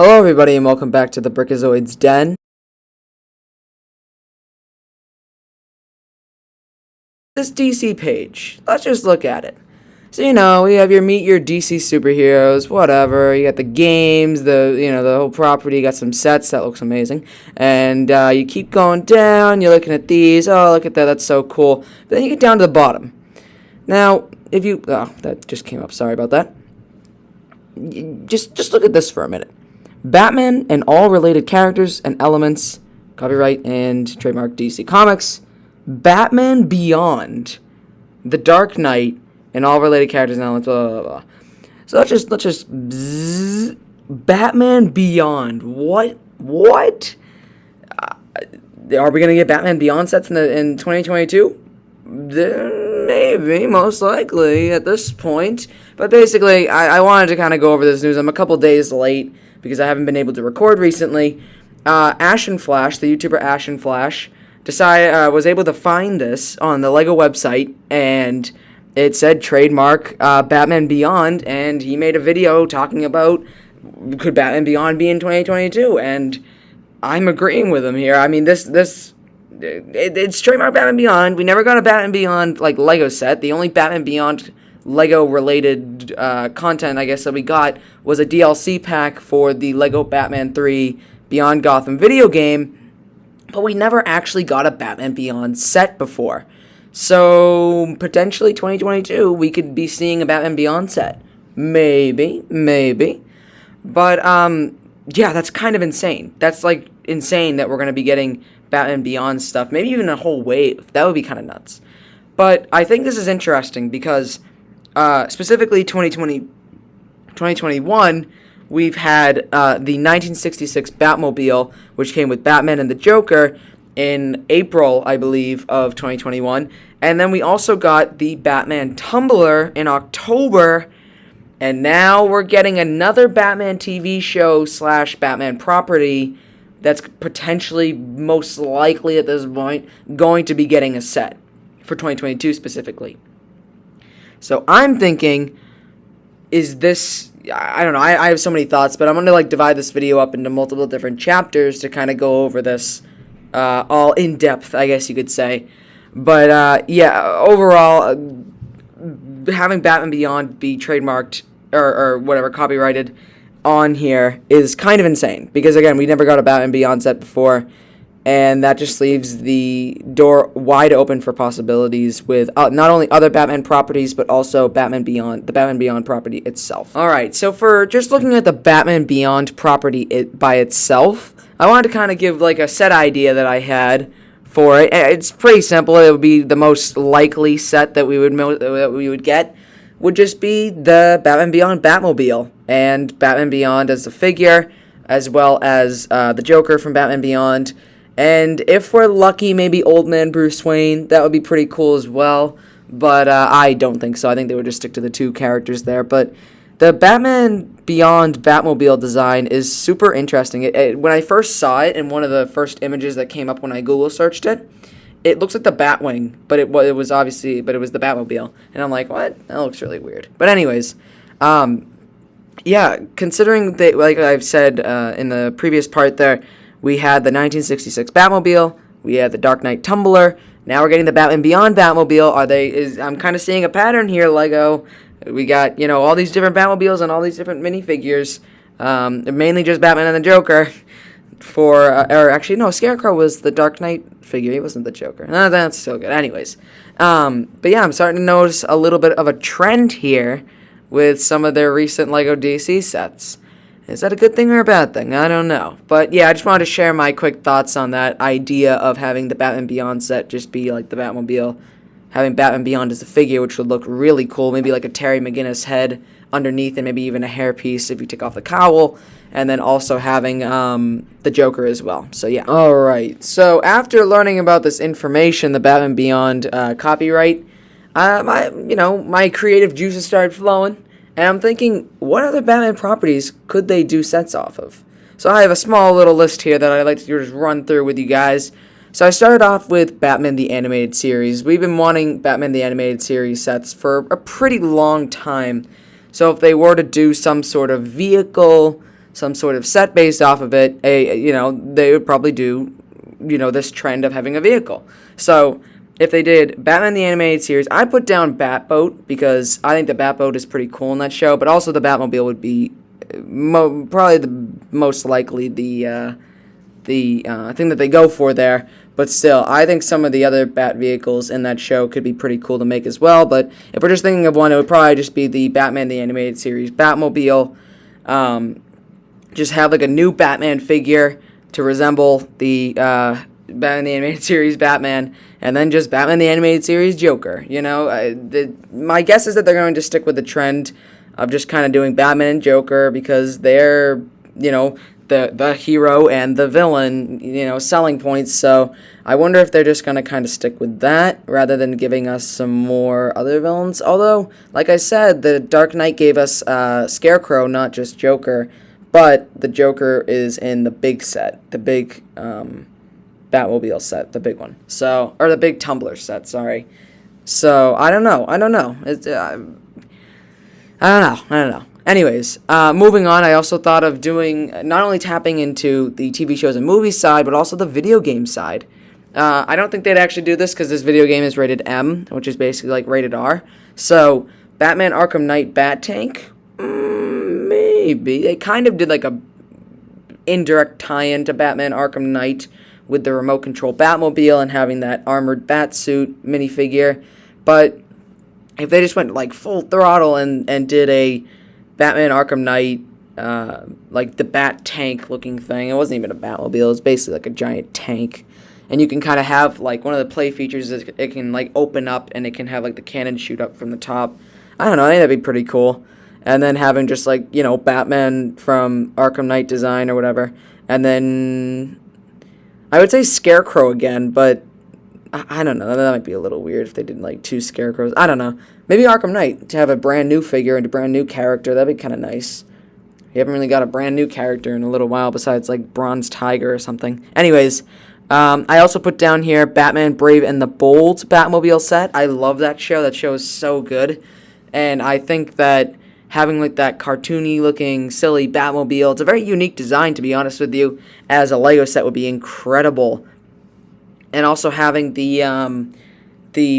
Hello everybody and welcome back to the Brickazoid's Den. This DC page, let's just look at it. So we have your meet your DC superheroes, whatever. You got the games, the whole property. You got some sets that looks amazing, and you keep going down. You're looking at these. Oh, look at that, that's so cool. But then you get down to the bottom. Now, that just came up. Sorry about that. Just look at this for a minute. Batman and all related characters and elements, copyright and trademark DC Comics. Batman Beyond, The Dark Knight, and all related characters and elements. Blah blah blah. So let's just Batman Beyond. What? Are we gonna get Batman Beyond sets in 2022? Maybe, most likely at this point. But basically, I wanted to kind of go over this news. I'm a couple days late because I haven't been able to record recently. Ashen Flash, the YouTuber Ashen Flash, was able to find this on the LEGO website, and it said trademark Batman Beyond, and he made a video talking about could Batman Beyond be in 2022, and I'm agreeing with him here. I mean, it's trademark Batman Beyond. We never got a Batman Beyond LEGO set. The only Batman Beyond LEGO related content I guess that we got was a DLC pack for the LEGO Batman 3 Beyond Gotham video game, but we never actually got a Batman Beyond set before. So potentially 2022 we could be seeing a Batman Beyond set. Maybe. But yeah, that's kind of insane. That's insane that we're going to be getting Batman Beyond stuff, maybe even a whole wave. That would be kind of nuts. But I think this is interesting because specifically 2021, we've had the 1966 Batmobile, which came with Batman and the Joker in April, I believe, of 2021. And then we also got the Batman Tumbler in October. And now we're getting another Batman TV show / Batman property that's potentially, most likely at this point, going to be getting a set for 2022 specifically. So I'm thinking, is this, I don't know, I have so many thoughts, but I'm going to divide this video up into multiple different chapters to kind of go over this all in depth, I guess you could say. But yeah, overall, having Batman Beyond be trademarked or whatever, copyrighted on here is kind of insane, because again, we never got a Batman Beyond set before, and that just leaves the door wide open for possibilities with not only other Batman properties, but also Batman Beyond, the Batman Beyond property itself. Alright, so for just looking at the Batman Beyond property by itself, I wanted to kind of give a set idea that I had for it. It's pretty simple. It would be the most likely set that we would get would just be the Batman Beyond Batmobile, and Batman Beyond as a figure, as well as the Joker from Batman Beyond. And if we're lucky, maybe Old Man Bruce Wayne. That would be pretty cool as well. But I don't think so. I think they would just stick to the two characters there. But the Batman Beyond Batmobile design is super interesting. When I first saw it in one of the first images that came up when I Google searched it, it looks like the Batwing, but it was the Batmobile. And I'm like, what? That looks really weird. But anyways, yeah, considering that, like I've said in the previous part there, we had the 1966 Batmobile, we had the Dark Knight Tumbler, now we're getting the Batman Beyond Batmobile. I'm kind of seeing a pattern here, LEGO. We got, all these different Batmobiles and all these different minifigures, mainly just Batman and the Joker. Scarecrow was the Dark Knight figure. He wasn't the Joker. That's still good. Anyways, but yeah, I'm starting to notice a little bit of a trend here with some of their recent LEGO DC sets. Is that a good thing or a bad thing? I don't know. But yeah, I just wanted to share my quick thoughts on that idea of having the Batman Beyond set just be like the Batmobile, having Batman Beyond as a figure, which would look really cool. Maybe like a Terry McGinnis head underneath, and maybe even a hairpiece if you take off the cowl, and then also having the Joker as well. So yeah. Alright, so after learning about this information, the Batman Beyond copyright, my creative juices started flowing, and I'm thinking, what other Batman properties could they do sets off of? So I have a small little list here that I'd like to just run through with you guys. So I started off with Batman the Animated Series. We've been wanting Batman the Animated Series sets for a pretty long time. So if they were to do some sort of vehicle some sort of set based off of it, they would probably do, this trend of having a vehicle. So if they did Batman the Animated Series, I put down Batboat because I think the Batboat is pretty cool in that show, but also the Batmobile would be probably the most likely the thing that they go for there. But still, I think some of the other Bat vehicles in that show could be pretty cool to make as well. But if we're just thinking of one, it would probably just be the Batman the Animated Series Batmobile. Just have like a new Batman figure to resemble the Batman the Animated Series Batman, and then just Batman the Animated Series Joker. My guess is that they're going to stick with the trend of just kind of doing Batman and Joker because they're, the hero and the villain, selling points. So I wonder if they're just going to kind of stick with that rather than giving us some more other villains. Although, like I said, the Dark Knight gave us Scarecrow, not just Joker, but the Joker is in the big set, the big Batmobile set, the big one. So, or the big Tumbler set, sorry. So, I don't know. It's, I don't know. Anyways, moving on, I also thought of doing, not only tapping into the TV shows and movies side, but also the video game side. I don't think they'd actually do this because this video game is rated M, which is basically like rated R. So, Batman Arkham Knight Bat Tank? Maybe. They kind of did like a indirect tie-in to Batman Arkham Knight with the remote control Batmobile and having that armored Batsuit minifigure. But if they just went like full throttle and did a Batman Arkham Knight, like the Bat Tank looking thing, it wasn't even a Batmobile, it was basically like a giant tank. And you can kind of have like one of the play features is it can like open up and it can have like the cannon shoot up from the top. I don't know, I think that'd be pretty cool. And then having just like, Batman from Arkham Knight design or whatever. And then I would say Scarecrow again, but I don't know. That might be a little weird if they did like two Scarecrows. I don't know. Maybe Arkham Knight to have a brand new figure and a brand new character. That'd be kind of nice. We haven't really got a brand new character in a little while besides like Bronze Tiger or something. Anyways, I also put down here Batman Brave and the Bold Batmobile set. I love that show. That show is so good. And I think that having like that cartoony looking silly Batmobile, it's a very unique design to be honest with you, as a Lego set would be incredible. And also having the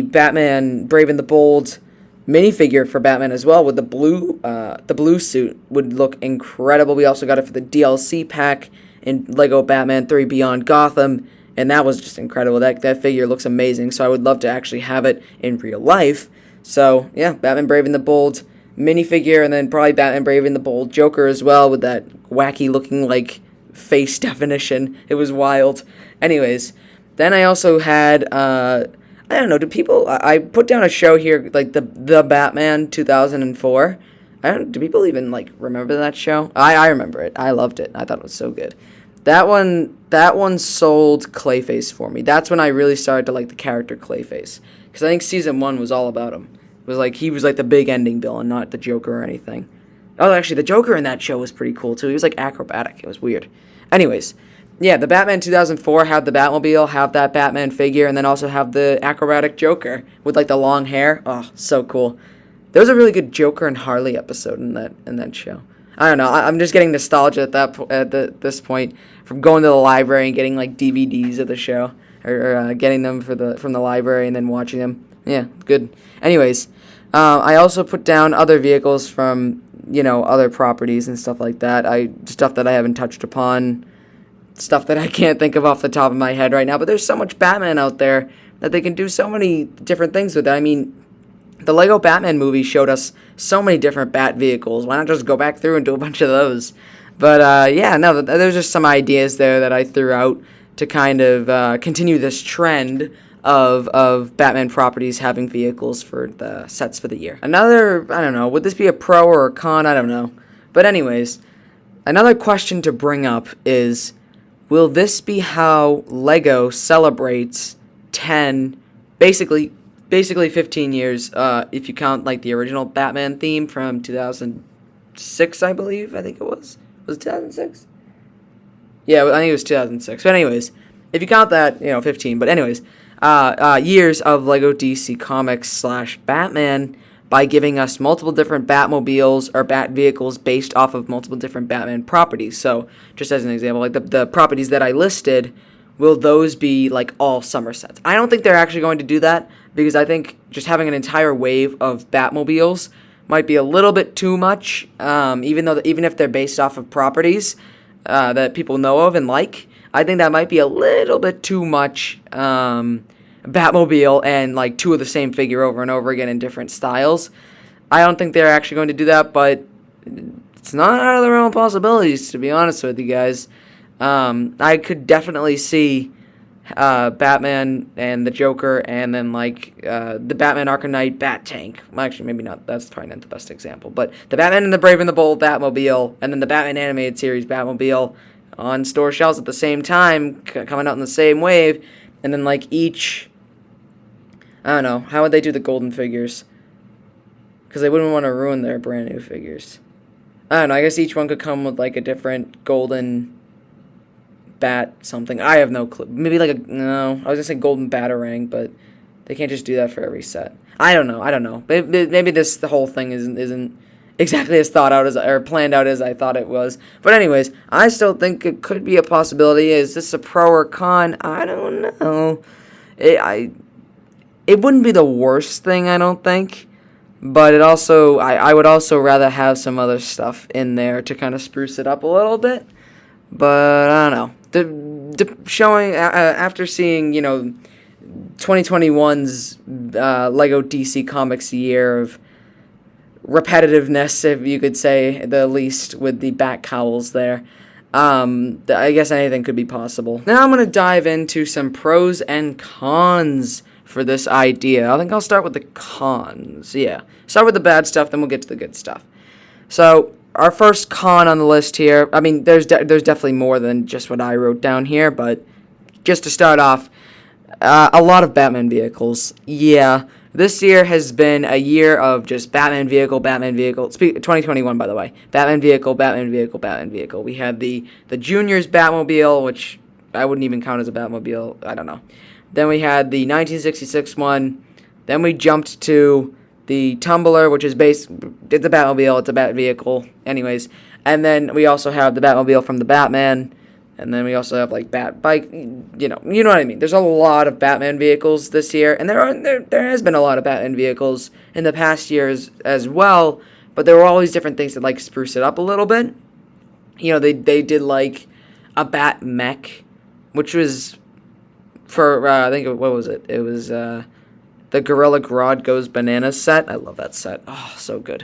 Batman Brave and the Bold minifigure for Batman as well with the blue suit would look incredible. We also got it for the DLC pack in Lego Batman 3 Beyond Gotham, and that was just incredible. That figure looks amazing, so I would love to actually have it in real life. So yeah, Batman Brave and the Bold minifigure, and then probably Batman Brave and the Bold Joker as well with that wacky looking like face definition. It was wild. Anyways, then I also had I don't know, I put down a show here like the Batman 2004. Do people even like remember that show? I remember it. I loved it. I thought it was so good. That one sold Clayface for me. That's when I really started to like the character Clayface, because I think season 1 was all about him. It was like he was like the big ending villain, not the Joker or anything. Oh, actually, the Joker in that show was pretty cool too. He was like acrobatic. It was weird. Anyways, yeah, the Batman 2004 have the Batmobile, have that Batman figure, and then also have the acrobatic Joker with like the long hair. Oh, so cool. There was a really good Joker and Harley episode in that show. I don't know. I'm just getting nostalgia at this point from going to the library and getting like DVDs of the show, or getting them from the library and then watching them. Yeah, good. Anyways, I also put down other vehicles from other properties and stuff like that. Stuff that I haven't touched upon, stuff that I can't think of off the top of my head right now. But there's so much Batman out there that they can do so many different things with it. I mean, the Lego Batman movie showed us so many different Bat vehicles. Why not just go back through and do a bunch of those? But yeah, no, there's just some ideas there that I threw out to kind of continue this trend of Batman properties having vehicles for the sets for the year. Another, I don't know, would this be a pro or a con? I don't know. But anyways, another question to bring up is, will this be how Lego celebrates 10, basically 15 years, if you count like the original Batman theme from 2006, I believe. I think it was. Was it 2006? Yeah, I think it was 2006. But anyways, if you count that, 15. But anyways, years of Lego DC Comics / Batman, by giving us multiple different Batmobiles or Bat vehicles based off of multiple different Batman properties. So, just as an example, like the properties that I listed, will those be like all summer sets? I don't think they're actually going to do that, because I think just having an entire wave of Batmobiles might be a little bit too much, even if they're based off of properties that people know of and like. I think that might be a little bit too much Batmobile and like two of the same figure over and over again in different styles. I don't think they're actually going to do that, but it's not out of the realm of possibilities, to be honest with you guys. I could definitely see Batman and the Joker, and then like the Batman Arkham Knight Bat Tank. Well, actually, maybe not. That's probably not the best example. But the Batman and the Brave and the Bold Batmobile, and then the Batman Animated Series Batmobile on store shelves at the same time, coming out in the same wave, and then like each. I don't know. How would they do the golden figures? Because they wouldn't want to ruin their brand new figures. I don't know. I guess each one could come with like a different golden bat something. I have no clue. Maybe like no. I was gonna say golden batarang, but they can't just do that for every set. I don't know. Maybe the whole thing isn't exactly as thought out as or planned out as I thought it was. But anyways, I still think it could be a possibility. Is this a pro or con? I don't know. It wouldn't be the worst thing, I don't think. But it also, I would also rather have some other stuff in there to kind of spruce it up a little bit. But I don't know. Showing after seeing 2021's Lego DC Comics year of repetitiveness, if you could say the least, with the bat cowls there. I guess anything could be possible. Now I'm gonna dive into some pros and cons for this idea. I think I'll start with the cons. Yeah, start with the bad stuff, then we'll get to the good stuff. So our first con on the list here, I mean, there's definitely more than just what I wrote down here, but just to start off, a lot of Batman vehicles. Yeah, this year has been a year of just Batman vehicle. 2021, by the way. Batman vehicle. We had the Junior's Batmobile, which I wouldn't even count as a Batmobile. I don't know. Then we had the 1966 one. Then we jumped to the Tumbler, which is it's a Batmobile, it's a Bat vehicle, anyways. And then we also have the Batmobile from the Batman. And then we also have like Bat Bike, you know what I mean. There's a lot of Batman vehicles this year, and there has been a lot of Batman vehicles in the past years as well. But there were always different things that like spruce it up a little bit. They did like a Bat Mech, which was for I think what was it? It was the Gorilla Grodd Goes Bananas set. I love that set. Oh, so good,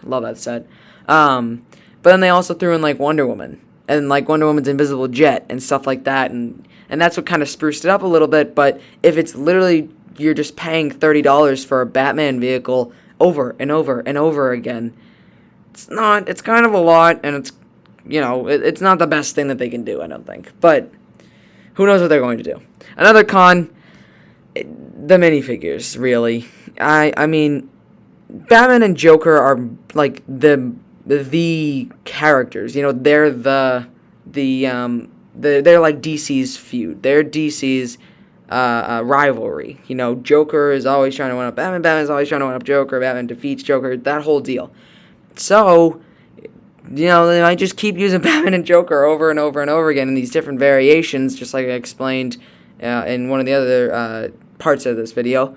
love that set. But then they also threw in like Wonder Woman. And like Wonder Woman's invisible jet and stuff like that, and that's what kind of spruced it up a little bit. But if it's literally you're just paying $30 for a Batman vehicle over and over and over again, it's kind of a lot, and it's it's not the best thing that they can do, I don't think. But who knows what they're going to do? Another con, the minifigures. Really, I mean, Batman and Joker are like the characters, they're they're like DC's feud. They're DC's rivalry. Joker is always trying to one up Batman. Batman's always trying to one up Joker. Batman defeats Joker. That whole deal. So, they might just keep using Batman and Joker over and over and over again in these different variations, just like I explained in one of the other parts of this video.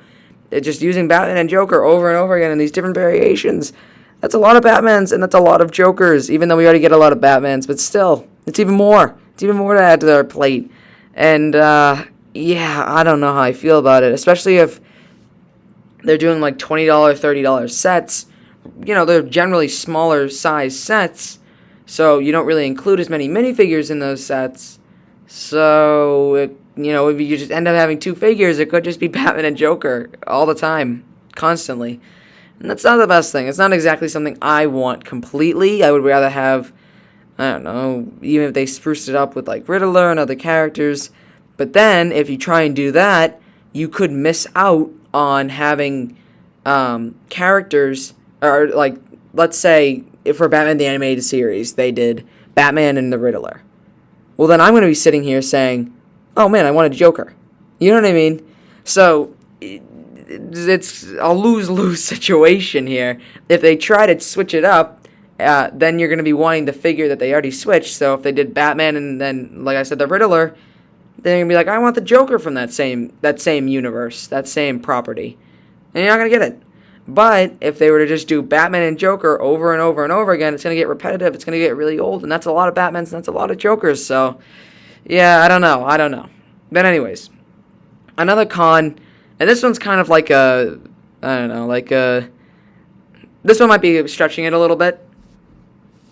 They're just using Batman and Joker over and over again in these different variations. That's a lot of Batmans, and that's a lot of Jokers, even though we already get a lot of Batmans. But still, it's even more. It's even more to add to their plate. And, yeah, I don't know how I feel about it, especially if they're doing, like, $20, $30 sets. They're generally smaller size sets, so you don't really include as many minifigures in those sets. So, if you just end up having two figures, it could just be Batman and Joker all the time, constantly. And that's not the best thing. It's not exactly something I want completely. I would rather have, I don't know, even if they spruced it up with like Riddler and other characters. But then, if you try and do that, you could miss out on having characters, or like, let's say, if for Batman the Animated Series, they did Batman and the Riddler. Well, then I'm going to be sitting here saying, oh man, I want a Joker. You know what I mean? So it's a lose-lose situation here. If they try to switch it up, then you're going to be wanting to figure that they already switched. So if they did Batman and then, like I said, the Riddler, then you're going to be like, I want the Joker from that same universe, that same property. And you're not going to get it. But if they were to just do Batman and Joker over and over and over again, it's going to get repetitive, it's going to get really old, and that's a lot of Batmans, and that's a lot of Jokers, so, yeah, I don't know. But anyways, another con, and this one's kind of like this one might be stretching it a little bit,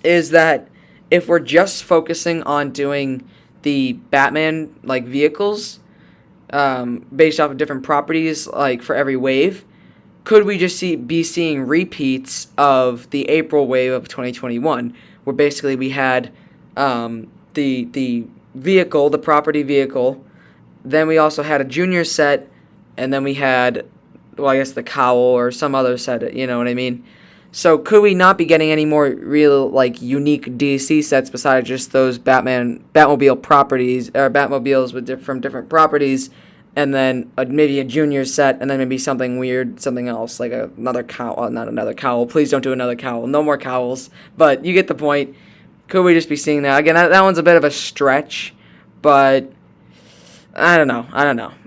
is that if we're just focusing on doing the Batman, like, vehicles, based off of different properties, like, for every wave, could we just be seeing repeats of the April wave of 2021, where basically we had the vehicle, the property vehicle, then we also had a junior set, and then we had, well, I guess the cowl or some other set, you know what I mean? So could we not be getting any more real, like, unique DC sets besides just those Batmobile properties, or Batmobiles from different properties, and then maybe a junior set, and then maybe something weird, something else, like another cowl, not another cowl, please don't do another cowl, no more cowls, but you get the point. Could we just be seeing that? Again, that one's a bit of a stretch, but I don't know.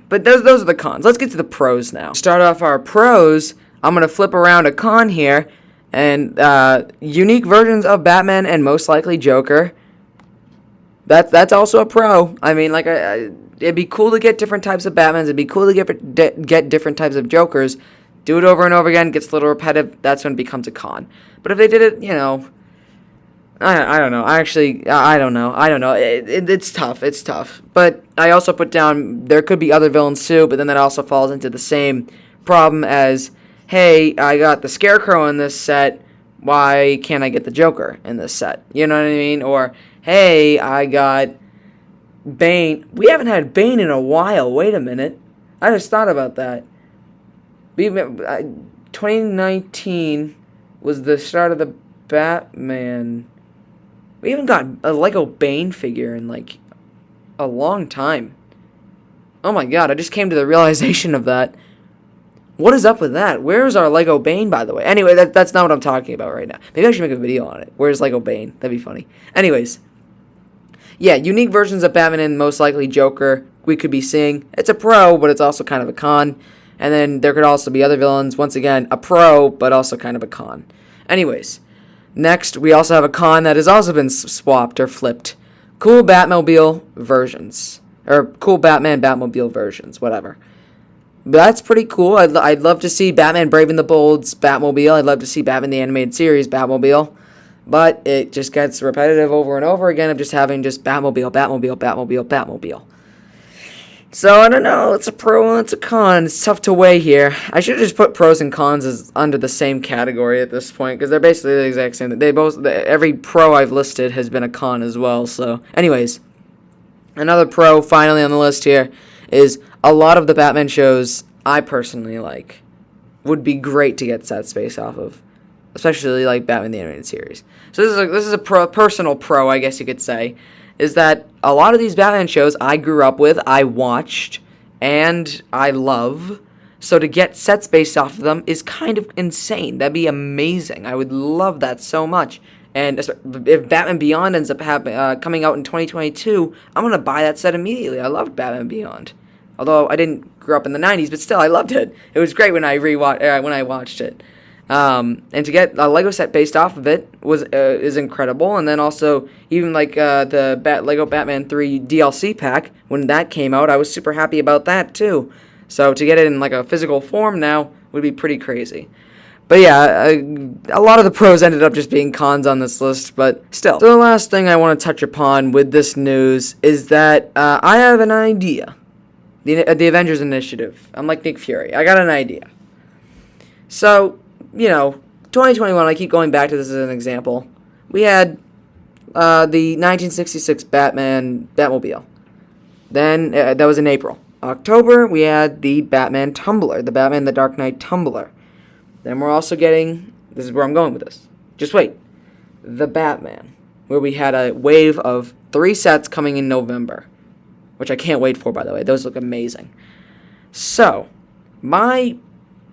But those are the cons. Let's get to the pros now. Start off our pros, I'm going to flip around a con here, and unique versions of Batman and most likely Joker. That's also a pro. I mean, like, it'd be cool to get different types of Batmans. It'd be cool to get different types of Jokers. Do it over and over again, gets a little repetitive. That's when it becomes a con. But if they did it, you know, I don't know. I don't know. It's tough. It's tough. But I also put down there could be other villains too, but then that also falls into the same problem as, hey, I got the Scarecrow in this set. Why can't I get the Joker in this set? You know what I mean? Or, hey, I got Bane. We haven't had Bane in a while. Wait a minute. I just thought about that. 2019 was the start of the Batman. We haven't got a Lego Bane figure in, like, a long time. Oh my god, I just came to the realization of that. What is up with that? Where is our Lego Bane, by the way? Anyway, that's not what I'm talking about right now. Maybe I should make a video on it. Where's Lego Bane? That'd be funny. Anyways. Yeah, unique versions of Batman and most likely Joker we could be seeing. It's a pro, but it's also kind of a con. And then there could also be other villains. Once again, a pro, but also kind of a con. Anyways. Next, we also have a con that has also been swapped or flipped. Cool Batmobile versions. Or cool Batmobile versions, whatever. That's pretty cool. I'd love to see Batman Brave and the Bold's Batmobile. I'd love to see Batman the Animated Series Batmobile. But it just gets repetitive over and over again of just having just Batmobile. So, I don't know. It's a pro and it's a con. It's tough to weigh here. I should have just put pros and cons as under the same category at this point, because they're basically the exact same. Every pro I've listed has been a con as well. So, anyways, another pro finally on the list here is a lot of the Batman shows I personally like would be great to get set space off of, especially like Batman the Animated Series. So this is a personal pro, I guess you could say, is that a lot of these Batman shows I grew up with, I watched, and I love. So to get set space off of them is kind of insane. That'd be amazing. I would love that so much. And if Batman Beyond ends up coming out in 2022, I'm going to buy that set immediately. I loved Batman Beyond. Although I didn't grow up in the 90s, but still, I loved it. It was great when I watched it. And to get a Lego set based off of it is incredible. And then also, even like the Lego Batman 3 DLC pack, when that came out, I was super happy about that too. So to get it in like a physical form now would be pretty crazy. But yeah, a lot of the pros ended up just being cons on this list, but still. So the last thing I want to touch upon with this news is that I have an idea. The Avengers Initiative. I'm like Nick Fury. I got an idea. So, 2021, I keep going back to this as an example. We had the 1966 Batmobile. Then, that was in April. October, we had the Batman Tumbler, the Batman The Dark Knight Tumbler. Then we're also getting, this is where I'm going with this. Just wait. The Batman, where we had a wave of 3 sets coming in November, which I can't wait for, by the way. Those look amazing. So, my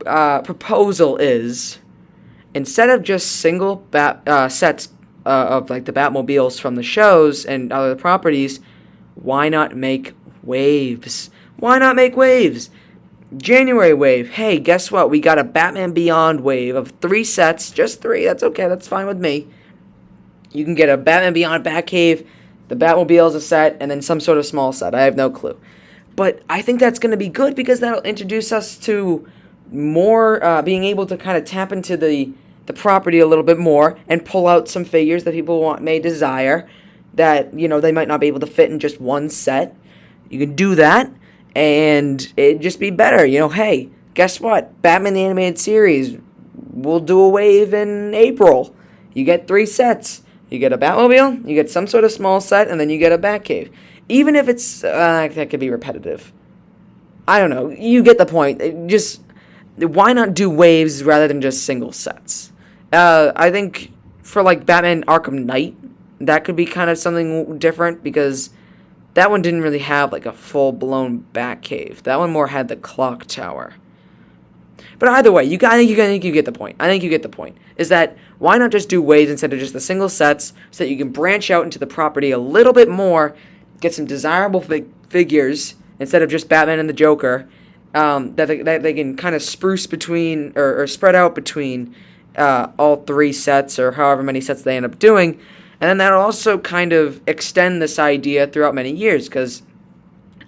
proposal is, instead of just single sets of like the Batmobiles from the shows and other properties, why not make waves? Why not make waves? January wave. Hey, guess what? We got a Batman Beyond wave of 3 sets. Just 3. That's okay. That's fine with me. You can get a Batman Beyond Batcave, the Batmobile is a set, and then some sort of small set. I have no clue. But I think that's going to be good because that'll introduce us to more, being able to kind of tap into the property a little bit more and pull out some figures that people may desire that, they might not be able to fit in just one set. You can do that, and it'd just be better. Hey, guess what? Batman the Animated Series, we'll do a wave in April. You get 3 sets. You get a Batmobile, you get some sort of small set, and then you get a Batcave. Even if it's, that could be repetitive. I don't know. You get the point. Why not do waves rather than just single sets? I think for, like, Batman Arkham Knight, that could be kind of something different, because that one didn't really have, like, a full-blown Batcave. That one more had the clock tower. But either way, I think you get the point. I think you get the point. Is that, why not just do waves instead of just the single sets, so that you can branch out into the property a little bit more, get some desirable figures, instead of just Batman and the Joker, that they can kind of spruce between, or spread out between all 3 sets, or however many sets they end up doing. And then that'll also kind of extend this idea throughout many years, because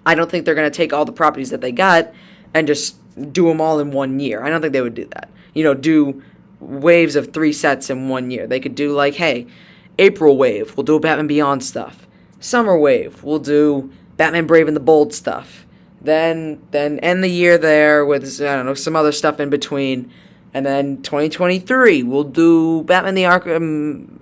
I don't think they're going to take all the properties that they got and just do them all in 1 year. I don't think they would do that. Do waves of 3 sets in 1 year. They could do, like, hey, April wave, we'll do Batman Beyond stuff. Summer wave, we'll do Batman Brave and the Bold stuff. Then end the year there with, some other stuff in between. And then 2023, we'll do Batman the Arkham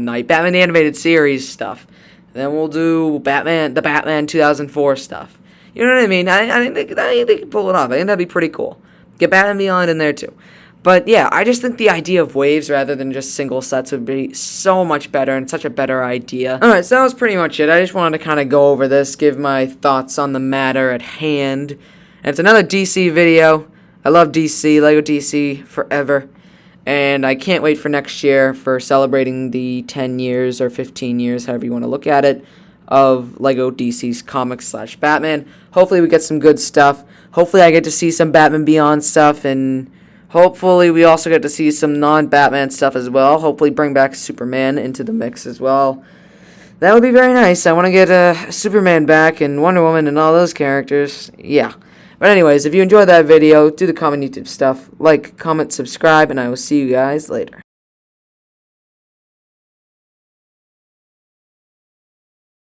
Knight, Batman the Animated Series stuff. Then we'll do the Batman 2004 stuff. You know what I mean? I think they can pull it off. I think that'd be pretty cool. Get Batman Beyond in there too. But yeah, I just think the idea of waves rather than just single sets would be so much better and such a better idea. Alright, so that was pretty much it. I just wanted to kind of go over this, give my thoughts on the matter at hand. And it's another DC video. I love DC, Lego DC forever. And I can't wait for next year for celebrating the 10 years or 15 years, however you want to look at it, of Lego DC's comics / Batman. Hopefully we get some good stuff. Hopefully I get to see some Batman Beyond stuff, and hopefully we also get to see some non-Batman stuff as well. Hopefully bring back Superman into the mix as well. That would be very nice. I want to get Superman back and Wonder Woman and all those characters. Yeah. But anyways, if you enjoyed that video, do the common YouTube stuff. Like, comment, subscribe, and I will see you guys later.